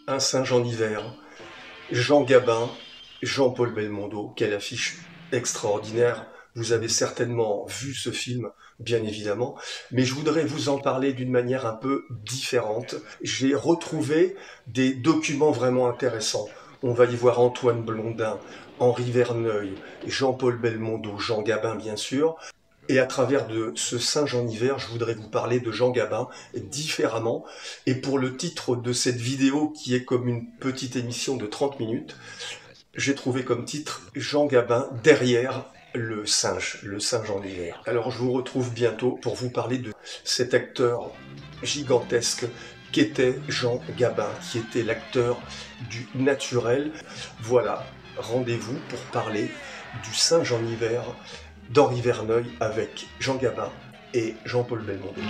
Un singe en hiver, Jean Gabin, Jean-Paul Belmondo, quelle affiche extraordinaire. Vous avez certainement vu ce film, bien évidemment, mais je voudrais vous en parler d'une manière un peu différente. J'ai retrouvé des documents vraiment intéressants. On va y voir Antoine Blondin, Henri Verneuil, Jean-Paul Belmondo, Jean Gabin bien sûr. Et à travers de ce singe en hiver, je voudrais vous parler de Jean Gabin différemment. Et pour le titre de cette vidéo, qui est comme une petite émission de 30 minutes, j'ai trouvé comme titre Jean Gabin derrière le singe en hiver. Alors je vous retrouve bientôt pour vous parler de cet acteur gigantesque qu'était Jean Gabin, qui était l'acteur du naturel. Voilà, rendez-vous pour parler du singe en hiver d'Henri Verneuil avec Jean Gabin et Jean-Paul Belmondo.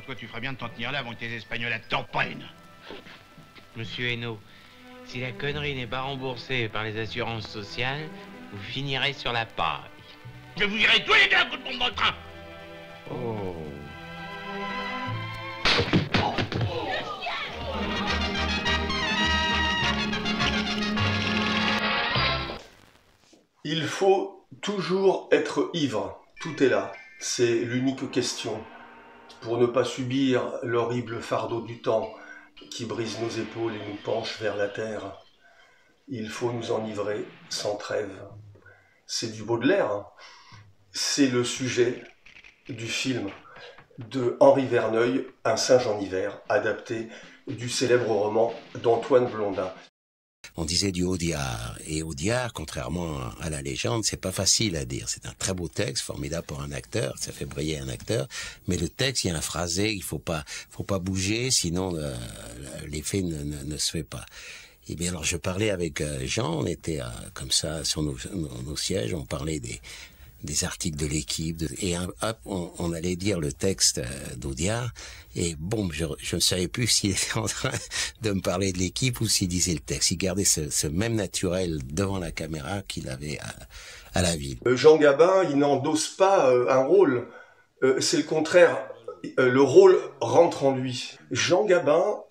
Toi, tu ferais bien de t'en tenir là avant que tes Espagnols t'en prennent. Monsieur Hainaut, si la connerie n'est pas remboursée par les assurances sociales, vous finirez sur la paille. Je vous irai tous les deux à coup de pompe dans le train. Oh. Il faut toujours être ivre, tout est là, c'est l'unique question. Pour ne pas subir l'horrible fardeau du temps qui brise nos épaules et nous penche vers la terre, il faut nous enivrer sans trêve. C'est du Baudelaire, hein. C'est le sujet du film de Henri Verneuil, Un singe en hiver, adapté du célèbre roman d'Antoine Blondin. On disait du Audiard. Et Audiard, contrairement à la légende, c'est pas facile à dire. C'est un très beau texte, formidable pour un acteur, ça fait briller un acteur. Mais le texte, il y a un phrasé, il faut pas bouger, sinon l'effet ne se fait pas. Et bien alors je parlais avec Jean, on était comme ça sur nos sièges, on parlait des articles de l'équipe, et hop, on allait dire le texte d'Audiard, et bon, je ne savais plus s'il était en train de me parler de l'équipe ou s'il disait le texte. Il gardait ce même naturel devant la caméra qu'il avait à la ville. Jean Gabin, il n'endosse pas un rôle, c'est le contraire, le rôle rentre en lui. Jean Gabin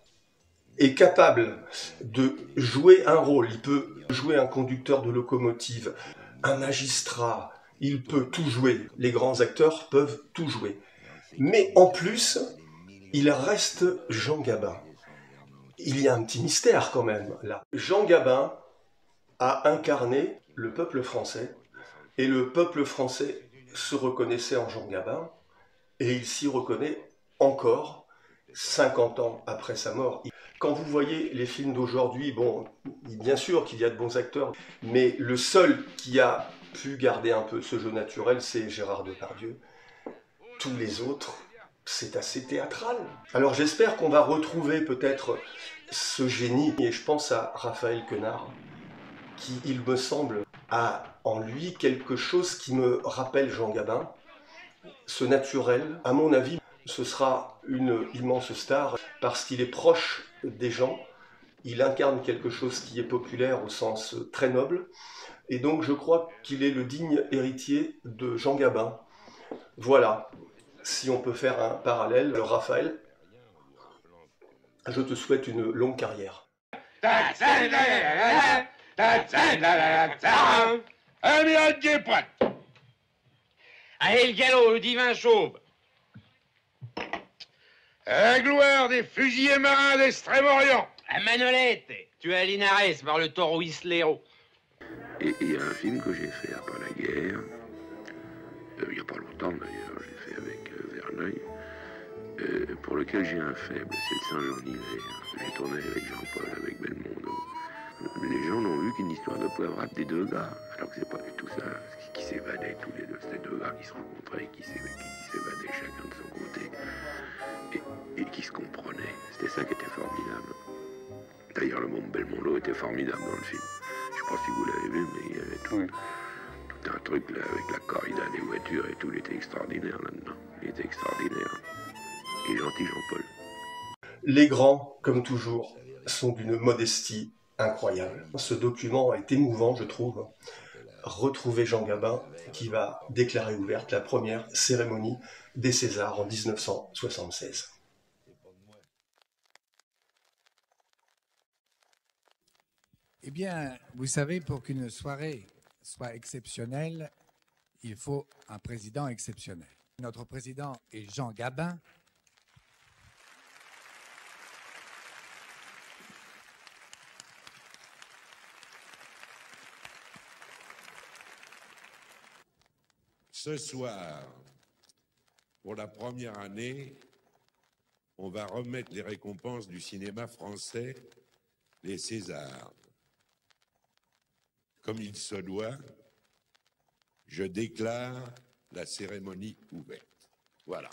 est capable de jouer un rôle, il peut jouer un conducteur de locomotive, un magistrat, il peut tout jouer, les grands acteurs peuvent tout jouer. Mais en plus, il reste Jean Gabin. Il y a un petit mystère quand même là. Jean Gabin a incarné le peuple français, et le peuple français se reconnaissait en Jean Gabin, et il s'y reconnaît encore 50 ans après sa mort. Quand vous voyez les films d'aujourd'hui, bon, bien sûr qu'il y a de bons acteurs, mais le seul qui a pu garder un peu ce jeu naturel, c'est Gérard Depardieu. Tous les autres, c'est assez théâtral. Alors j'espère qu'on va retrouver peut-être ce génie, et je pense à Raphaël Quenard, qui, il me semble, a en lui quelque chose qui me rappelle Jean Gabin. Ce naturel, à mon avis, ce sera une immense star parce qu'il est proche des gens, il incarne quelque chose qui est populaire au sens très noble, et donc je crois qu'il est le digne héritier de Jean Gabin. Voilà, si on peut faire un parallèle. Alors Raphaël, je te souhaite une longue carrière. Amiral Guépret. Allez le galop, le divin chauve. La gloire des fusiliers marins d'Extrême-Orient. La Manolette, tu es à Linares par le taureau Islero. Et il y a un film que j'ai fait après la guerre, il n'y a pas longtemps d'ailleurs, je l'ai fait avec Verneuil, pour lequel j'ai un faible, c'est le singe en hiver. J'ai tourné avec Jean-Paul, avec Belmondo. Les gens n'ont vu qu'une histoire de poivrade des deux gars, alors que c'est pas du tout ça, qui s'évadaient tous les deux. C'était deux gars qui se rencontraient, qui s'évadaient chacun de son côté, et qui se comprenaient. C'était ça qui était formidable. D'ailleurs, le monde Belmondo était formidable dans le film. Je sais pas si vous l'avez vu, mais il y avait tout un truc là, avec la corrida des voitures et tout. Il était extraordinaire là-dedans. Il était extraordinaire. Il est gentil, Jean-Paul. Les grands, comme toujours, sont d'une modestie incroyable. Ce document est émouvant, je trouve. Retrouver Jean Gabin qui va déclarer ouverte la première cérémonie des Césars en 1976. Eh bien, vous savez, pour qu'une soirée soit exceptionnelle, il faut un président exceptionnel. Notre président est Jean Gabin. Ce soir, pour la première année, on va remettre les récompenses du cinéma français, les Césars. Comme il se doit, je déclare la cérémonie ouverte. Voilà.